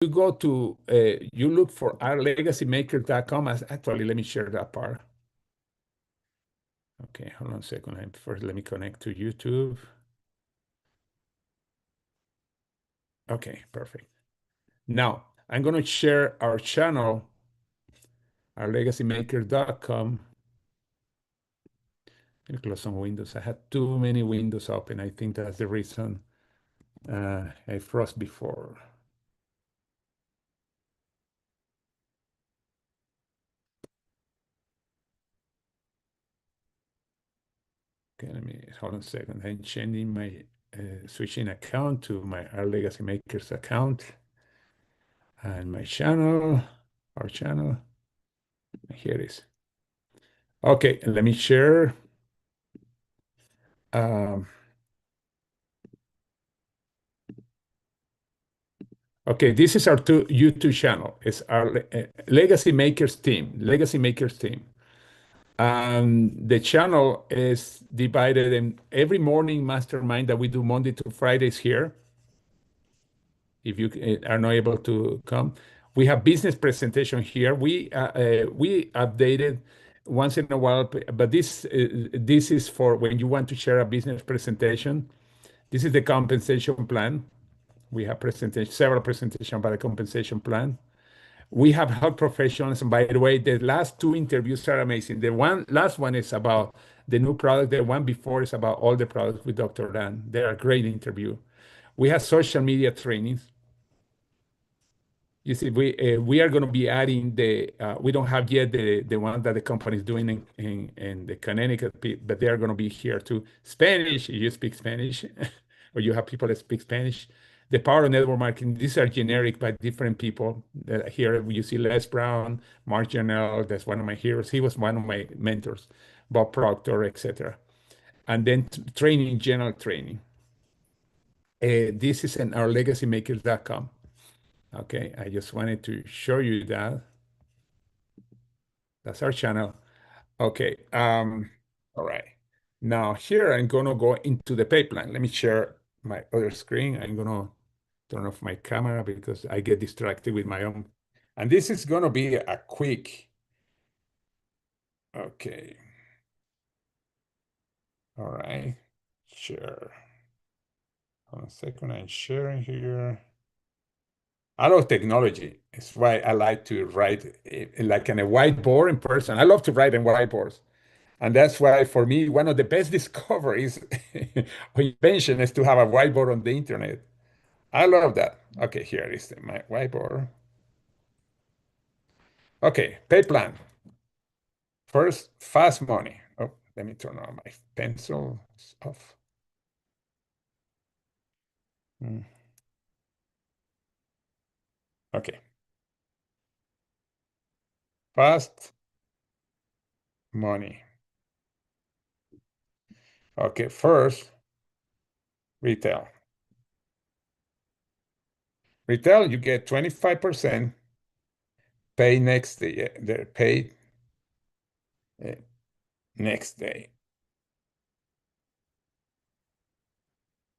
you go to, you look for ourlegacymaker.com. Actually, let me share that part. Okay, hold on a second. First, let me connect to YouTube. Okay, perfect. Now, I'm going to share our channel, ourlegacymaker.com. Let me close some windows. I had too many windows open. I think that's the reason I froze before. Okay, let me hold on a second. I'm changing my switching account to my Our Legacy Makers account and my channel, our channel. Here it is. Okay, let me share. Um, okay, this is our YouTube channel. It's our Legacy Makers team. Legacy Makers team. The channel is divided in every morning mastermind that we do Monday to Fridays here. If you are not able to come, we have business presentation here. We updated once in a while, but this is for when you want to share a business presentation. This is the compensation plan. We have several presentations about the compensation plan. We have health professionals, and by the way, the last two interviews are amazing. Last one is about the new product. The one before is about all the products with Dr. Dan. They are a great interview. We have social media trainings. You see, we are going to be adding we don't have yet the one that the company is doing in the Connecticut, but they are going to be here too. Spanish, you speak Spanish, or you have people that speak Spanish. The power of network marketing, these are generic by different people. Here you see Les Brown, Mark Janelle, that's one of my heroes. He was one of my mentors, Bob Proctor, etc. And then training, general training. This is in ourlegacymakers.com. Okay, I just wanted to show you that. That's our channel. Okay, all right. Now here I'm gonna go into the Payplan. Let me share my other screen. I'm gonna turn off my camera because I get distracted with my own. And this is gonna be a quick, okay. All right, share. Hold on a second, I'm sharing here. I love technology. It's why I like to write like on a whiteboard in person. I love to write in whiteboards. And that's why, for me, one of the best discoveries or invention is to have a whiteboard on the internet. I love that. Okay, here is my whiteboard. Okay, pay plan. First, fast money. Oh, let me turn on my pencil. It's off. Mm, okay, fast money. Okay, first, retail. Retail, you get 25% pay next day. They're paid uh, next day.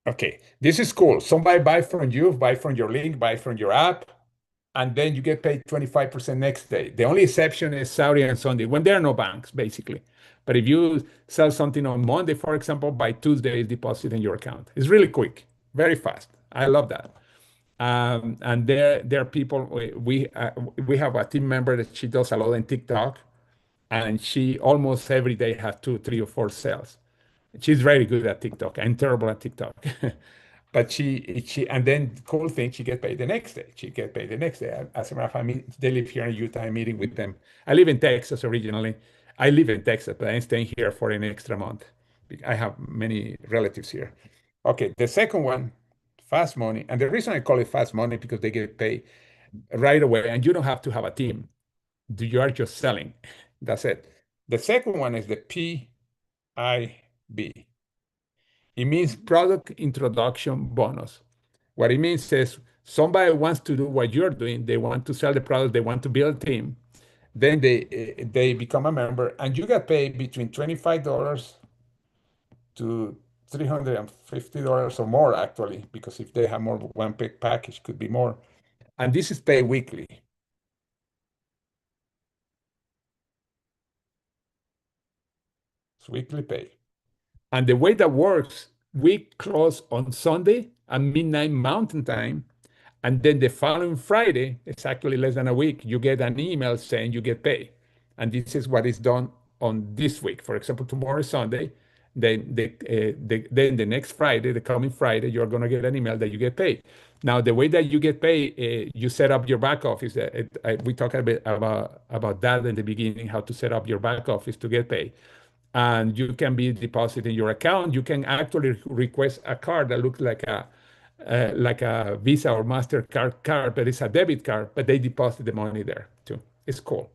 Okay, this is cool. Somebody buy from you, buy from your link, buy from your app, and then you get paid 25% next day. The only exception is Saturday and Sunday when there are no banks, basically. But if you sell something on Monday, for example, by Tuesday, it's deposited in your account. It's really quick, very fast. I love that. And there are people we have a team member that she does a lot in TikTok, and she almost every day has two, three, or four sales. She's very good at TikTok. I'm terrible at TikTok. But and then the cool thing, she get paid the next day. She get paid the next day. As a matter of fact, they live here in Utah. I'm meeting with them. I live in Texas originally. I live in Texas, but I'm staying here for an extra month. I have many relatives here. Okay, the second one, fast money. And the reason I call it fast money because they get paid right away, and you don't have to have a team. You are just selling. That's it. The second one is the PIB. It means product introduction bonus. What it means is somebody wants to do what you're doing. They want to sell the product. They want to build a team. Then they become a member, and you get paid between $25 to $350 or more, actually, because if they have more one package, could be more. And this is paid weekly. It's weekly pay. And the way that works, we close on Sunday at midnight Mountain Time. And then the following Friday, it's actually less than a week, you get an email saying you get paid. And this is what is done on this week. For example, tomorrow is Sunday. Then the next Friday, the coming Friday, you're going to get an email that you get paid. Now, the way that you get paid, you set up your back office. We talked a bit about that in the beginning, how to set up your back office to get paid. And you can be depositing your account. You can actually request a card that looks like a Visa or MasterCard card, but it's a debit card, but they deposit the money there too. It's cool.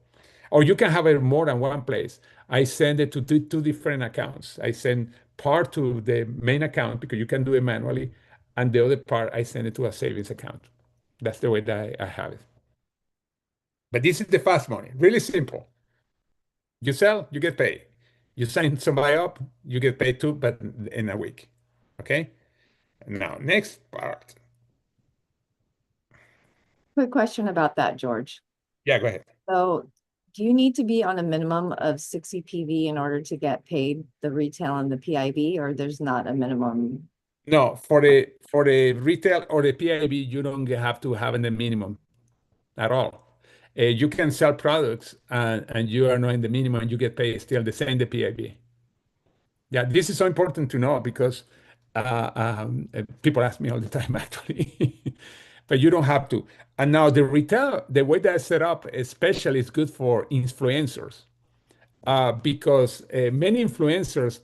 Or you can have it more than one place. I send it to two different accounts. I send part to the main account because you can do it manually, and the other part I send it to a savings account. That's the way that I have it. But this is the fast money, really simple. You sell, you get paid. You sign somebody up, you get paid too, but in a week. Okay? Now, next part. Quick question about that, George. Yeah, go ahead. So do you need to be on a minimum of 60 PV in order to get paid the retail and the PIB, or there's not a minimum? No, for the retail or the PIB, you don't have to have the minimum at all. You can sell products and you are not in the minimum and you get paid still the same the PIB. Yeah, this is so important to know because people ask me all the time actually, but you don't have to. And now the retail, the way that's set up, especially is good for influencers because many influencers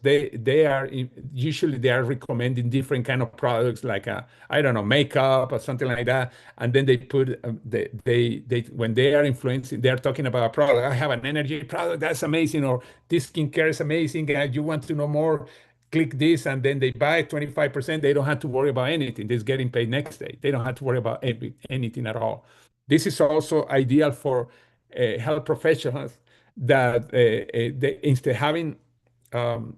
usually they are recommending different kind of products like I don't know, makeup or something like that, and then they put they when they are influencing, they are talking about a product. I have an energy product that's amazing, or this skincare is amazing, and you want to know more, click this, and then they buy 25%. They don't have to worry about anything. They're getting paid next day. They don't have to worry about anything at all. This is also ideal for health professionals that they, instead of having um,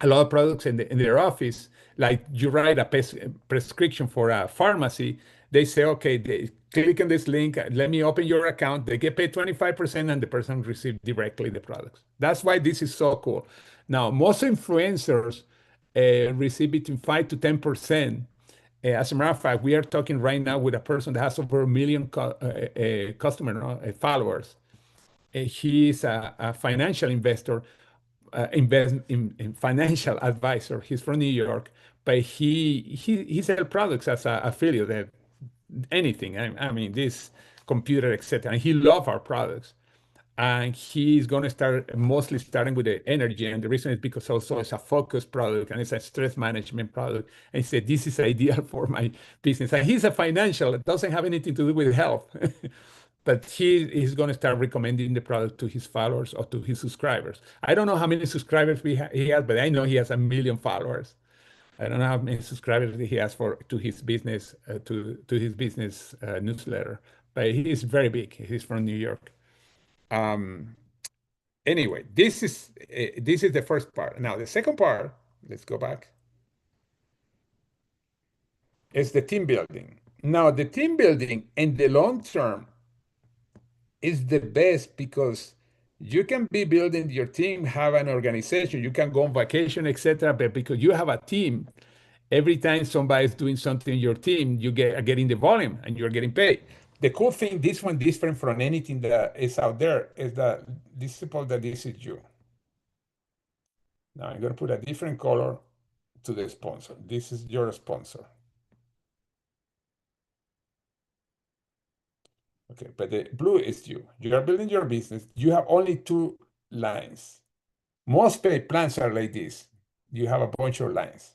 a lot of products in their office, like you write a prescription for a pharmacy, they say, okay, they click on this link, let me open your account. They get paid 25% and the person receives directly the products. That's why this is so cool. Now, most influencers receive between 5 to 10%. As a matter of fact, we are talking right now with a person that has over a million customer followers. He is a financial investor, invest in financial advisor. He's from New York, but he sells products as an affiliate, anything. I mean, this computer, etc. And he loves our products. And he's going to start mostly starting with the energy. And the reason is because also it's a focus product and it's a stress management product. And he said, this is ideal for my business. And he's a financial, it doesn't have anything to do with health. But he is going to start recommending the product to his followers or to his subscribers. I don't know how many subscribers he has, but I know he has a million followers. I don't know how many subscribers he has to his business newsletter, but he is very big. He's from New York. Um, anyway, this is the first part. Now the second part, let's go back, is the team building. Now the team building in the long term is the best because you can be building your team, have an organization, you can go on vacation, etc. But because you have a team, every time somebody is doing something in your team, you are getting the volume and you're getting paid. The cool thing, this one different from anything that is out there, is that suppose that this is you. Now I'm going to put a different color to the sponsor. This is your sponsor. Okay, but the blue is you. You are building your business. You have only two lines. Most paid plans are like this. You have a bunch of lines.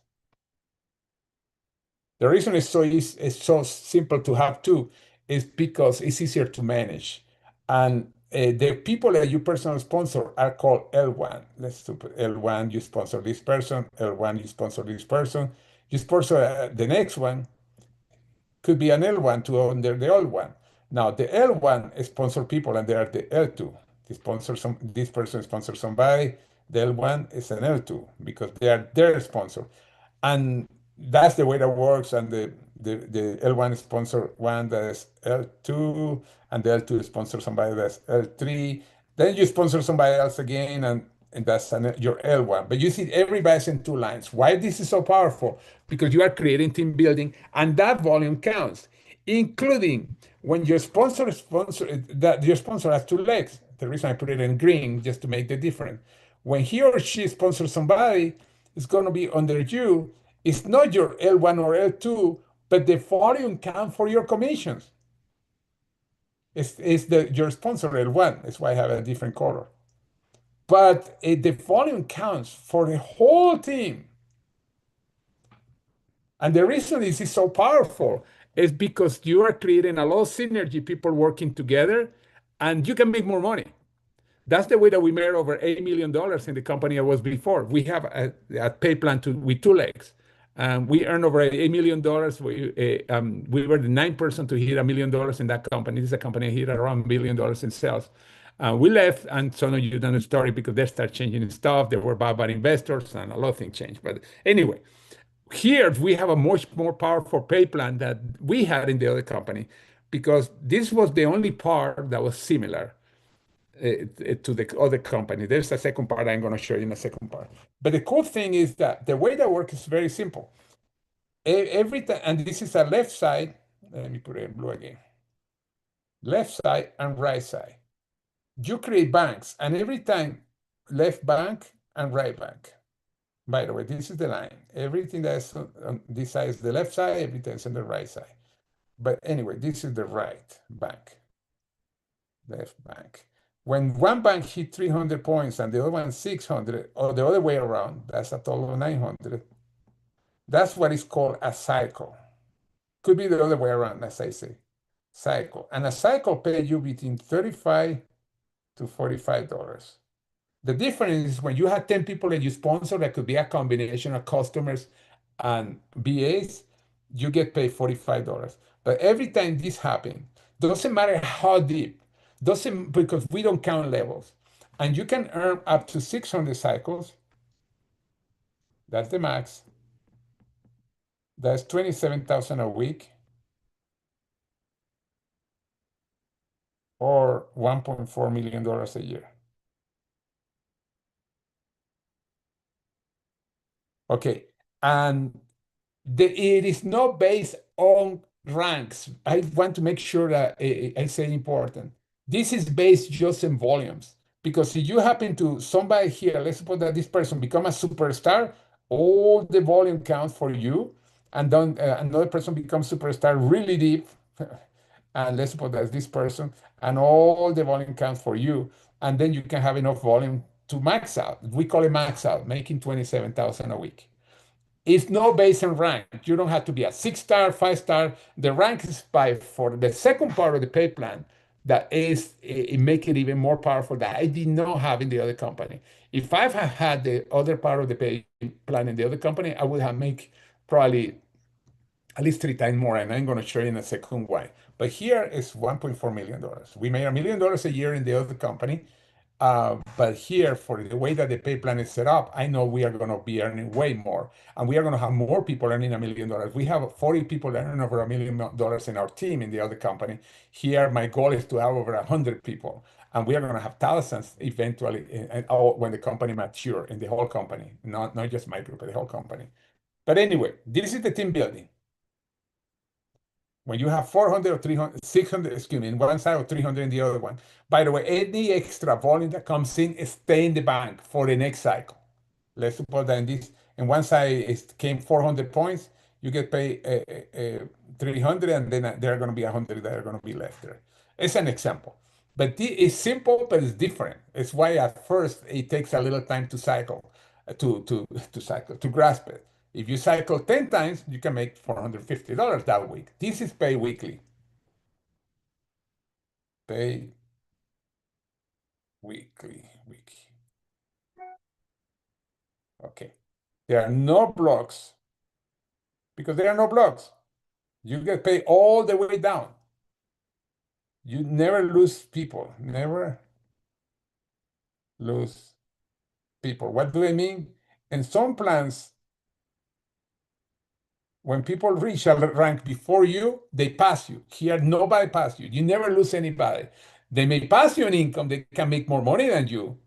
The reason it's so simple to have two is because it's easier to manage. And the people that you personally sponsor are called L1. Let's do L1, you sponsor this person. L1, you sponsor this person. You sponsor the next one, could be an L1 to under the L1. Now the L1 sponsor people and they are the L2. This person sponsors somebody. The L1 is an L2 because they are their sponsor. And that's the way that works. And the L1 sponsor one that's L2, and the L2 sponsor somebody that's L3. Then you sponsor somebody else again, and that's your L1. But you see, everybody's in two lines. Why this is so powerful? Because you are creating team building, and that volume counts, including when your sponsor that your sponsor has two legs. The reason I put it in green just to make the difference. When he or she sponsors somebody, it's going to be under you. It's not your L1 or L2, but the volume count for your commissions. It's your sponsor L1. That's why I have a different color. But the volume counts for the whole team. And the reason this is so powerful is because you are creating a lot of synergy, people working together, and you can make more money. That's the way that we made over $8 million in the company I was before. We have a pay plan with two legs. We earned over $8 million. We were the ninth person to hit $1 million in that company. This is a company that hit around $1 billion in sales. We left, and some of you know the story because they started changing stuff. They were bought by investors, and a lot of things changed. But anyway, here we have a much more powerful pay plan that we had in the other company because this was the only part that was similar to the other company. There's a second part I'm going to show you in a second part. But the cool thing is that the way that works is very simple. Every time, and this is a left side. Let me put it in blue again. Left side and right side. You create banks, and every time left bank and right bank. By the way, this is the line. Everything that's on this side is the left side, everything is on the right side. But anyway, this is the right bank, left bank. When one bank hit 300 points and the other one 600, or the other way around, that's a total of 900. That's what is called a cycle. Could be the other way around, as I say, cycle. And a cycle pays you between $35 to $45. The difference is when you have 10 people that you sponsor, that could be a combination of customers and BAs, you get paid $45. But every time this happens, doesn't matter how deep, doesn't because we don't count levels. And you can earn up to 600 cycles. That's the max. That's 27,000 a week or $1.4 million a year. Okay. And it is not based on ranks. I want to make sure that I say important. This is based just in volumes. Because if you happen to somebody here, let's suppose that this person become a superstar, all the volume counts for you, and then another person becomes superstar really deep, and let's suppose that's this person, and all the volume counts for you, and then you can have enough volume to max out. We call it max out, making 27,000 a week. It's not based on rank. You don't have to be a 6-star, 5-star. The rank is by for the second part of the pay plan that is it make it even more powerful that I did not have in the other company. If I have had the other part of the pay plan in the other company, I would have make probably at least 3 times more, and I'm going to show you in a second why. But here is $1.4 million. We made $1 million a year in the other company. But here, for the way that the pay plan is set up, I know we are going to be earning way more, and we are going to have more people earning $1 million. We have 40 people that earn over $1 million in our team in the other company. Here, my goal is to have over 100 people, and we are going to have thousands eventually when the company mature in the whole company, not just my group, but the whole company. But anyway, this is the team building. When you have 400 or 300, 600, excuse me, in one side or 300 in the other one. By the way, any extra volume that comes in stay in the bank for the next cycle. Let's suppose that in one side it came 400 points, you get paid 300, and then there are going to be 100 that are going to be left there. It's an example. But it's simple, but it's different. It's why at first it takes a little time to cycle, to grasp it. If you cycle 10 times, you can make $450 that week. This is pay weekly. Pay week. Okay. There are no blocks because there are no blocks. You get paid all the way down. You never lose people. Never lose people. What do I mean? In some plans, when people reach a rank before you, they pass you. Here, nobody pass you. You never lose anybody. They may pass you in income, they can make more money than you,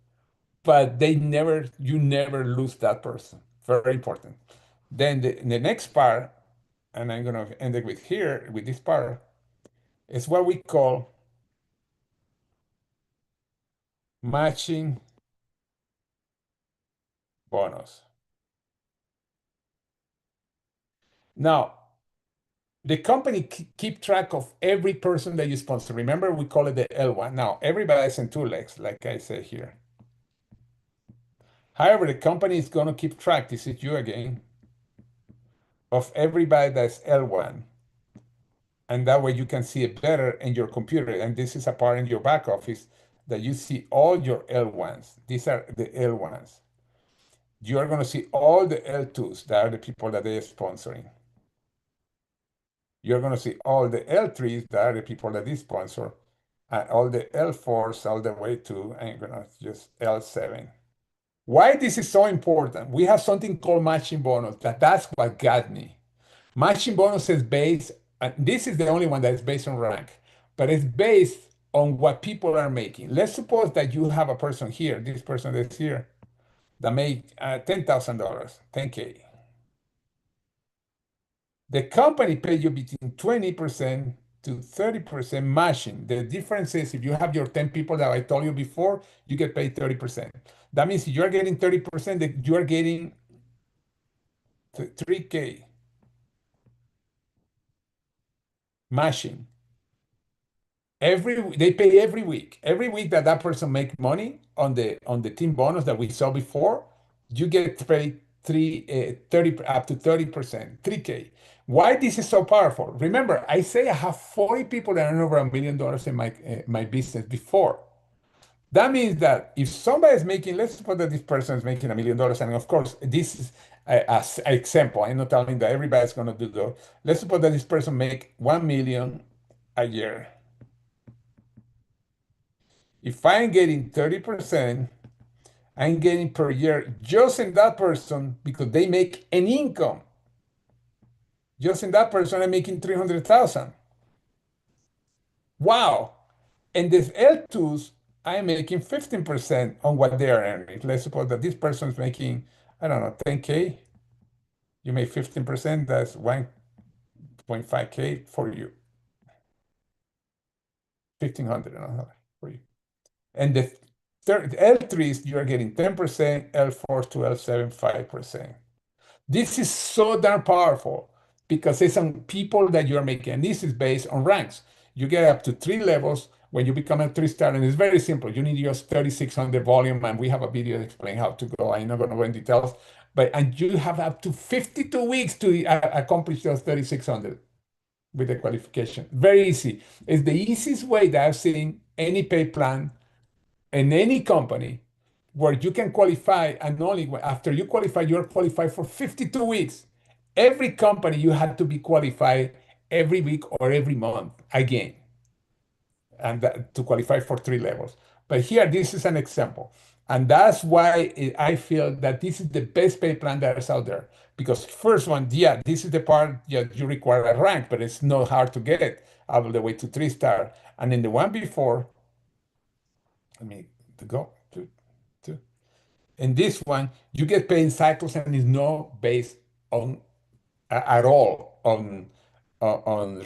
but you never lose that person. Very important. Then the next part, and I'm gonna end it with here, with this part, is what we call matching bonus. Now, the company keep track of every person that you sponsor. Remember, we call it the L1. Now, everybody's in two legs, like I say here. However, the company is going to keep track, this is you again, of everybody that's L1. And that way you can see it better in your computer. And this is a part in your back office that you see all your L1s. These are the L1s. You are going to see all the L2s, that are the people that they're sponsoring. You're going to see all the L3s, that are the people that they sponsor, and all the L4s all the way to, I'm going to just L7. Why this is so important? We have something called matching bonus. That's what got me. Matching bonus is based, and this is the only one that is based on rank, but it's based on what people are making. Let's suppose that you have a person here, this person that's here, that make $10,000, 10K. The company pays you between 20% to 30% matching. The difference is if you have your 10 people that I told you before, you get paid 30%. That means if you are getting 30%, that you are getting 3K matching. They pay every week. Every week that that person make money on the team bonus that we saw before, you get paid 30 up to 30%, 3K. Why this is so powerful? Remember, I say I have 40 people that earn over $1 million in my business before. That means that if somebody is making, let's suppose that this person is making $1 million, and of course, this is an example. I'm not telling that everybody's going to do that. Let's suppose that this person make 1 million a year. If I'm getting 30%, I'm getting per year just in that person because they make an income. Just in that person, I'm making 300,000. Wow. And this L2s, I'm making 15% on what they are earning. Let's suppose that this person is making, I don't know, 10K. You make 15%, that's 1.5K for you. 1,500 for you. And the third L3s, you are getting 10%, L4 to L7, 5%. This is so darn powerful because it's on people that you are making. And this is based on ranks. You get up to 3 levels when you become a 3-star, and it's very simple. You need just 3,600 volume, and we have a video explaining how to go. I'm not going to go in details, and you have up to 52 weeks to accomplish those 3,600 with the qualification. Very easy. It's the easiest way that I've seen any pay plan in any company where you can qualify, and only after you qualify, you're qualified for 52 weeks. Every company, you have to be qualified every week or every month again, and to qualify for 3 levels. But here, this is an example. And that's why I feel that this is the best pay plan that is out there. Because first one, yeah, this is the part, yeah, you require a rank, but it's not hard to get it all the way to 3-star. And in the one before, let me go to in this one, you get paid in cycles and it's not based on at all on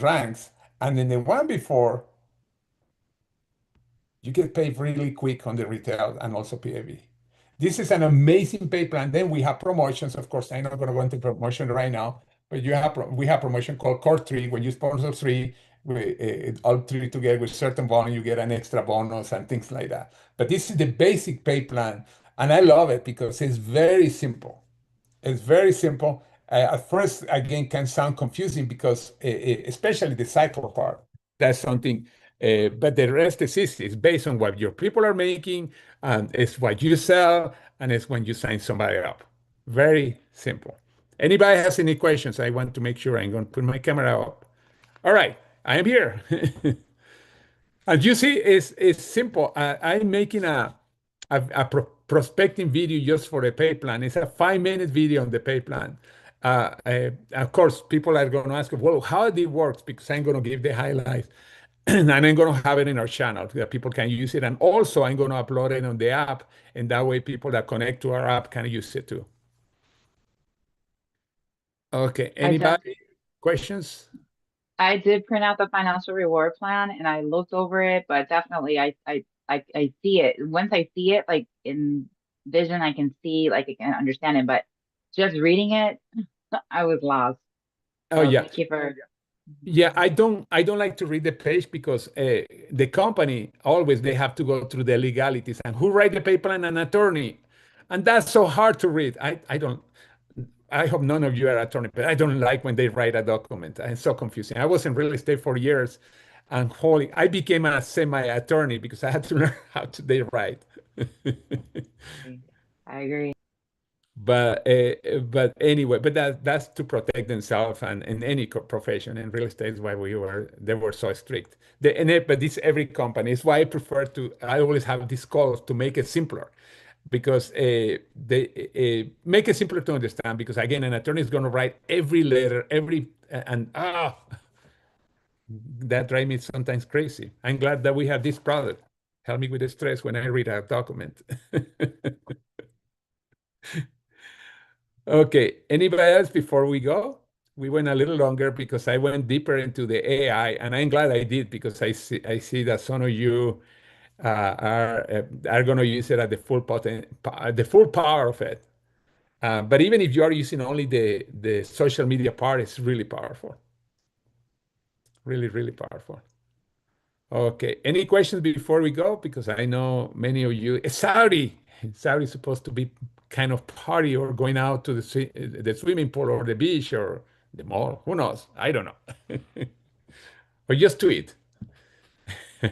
ranks. And in the one before, you get paid really quick on the retail and also PAV. This is an amazing pay plan. Then we have promotions. Of course, I'm not going to go into promotion right now, but we have promotion called Core 3. When you sponsor 3, all 3 together with certain volume, you get an extra bonus and things like that. But this is the basic pay plan. And I love it because it's very simple. It's very simple. At first, again, can sound confusing because, especially the cycle part, that's something. But the rest is easy. It's based on what your people are making, and it's what you sell, and it's when you sign somebody up. Very simple. Anybody has any questions? I want to make sure I'm going to put my camera up. All right, I am here. As you see, it's simple. I'm making a prospecting video just for the pay plan. It's a 5-minute video on the pay plan. Of course, people are going to ask, well, how did it work? Because I'm going to give the highlights and I'm going to have it in our channel so that people can use it. And also, I'm going to upload it on the app. And that way, people that connect to our app can use it too. Okay. I def Anybody? Questions? I did print out the financial reward plan and I looked over it, but definitely I see it. Once I see it like in vision, I can see like I can understand it, but just reading it, I was lost. Oh, So yeah. thank you for Yeah, I don't like to read the page because the company always they have to go through the legalities and who write the paper and an attorney. And that's so hard to read. I don't I hope none of you are attorney, but I don't like when they write a document. It's so confusing. I was in real estate for years and holy I became a semi-attorney because I had to learn how to they write. I agree. But anyway, but that's to protect themselves and in any profession. In real estate is why they were so strict. But this every company is why I always have these calls to make it simpler because they make it simpler to understand because again an attorney is going to write every letter every and that drives me sometimes crazy. I'm glad that we have this product help me with the stress when I read a document. Okay, anybody else before we go? We went a little longer because I went deeper into the AI, and I'm glad I did because I see that some of you are going to use it at the full power of it. But even if you are using only the social media part, it's really powerful, really, really powerful. Okay, any questions before we go? Because I know many of you, Saudi, Saudi is supposed to be kind of party or going out to the swimming pool or the beach or the mall. Who knows? I don't know. Or just to eat. I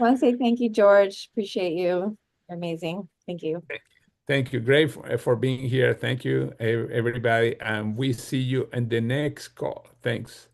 want to say thank you, George. Appreciate you. You're amazing. Thank you. Thank you. Great for being here. Thank you, everybody. And we see you in the next call. Thanks.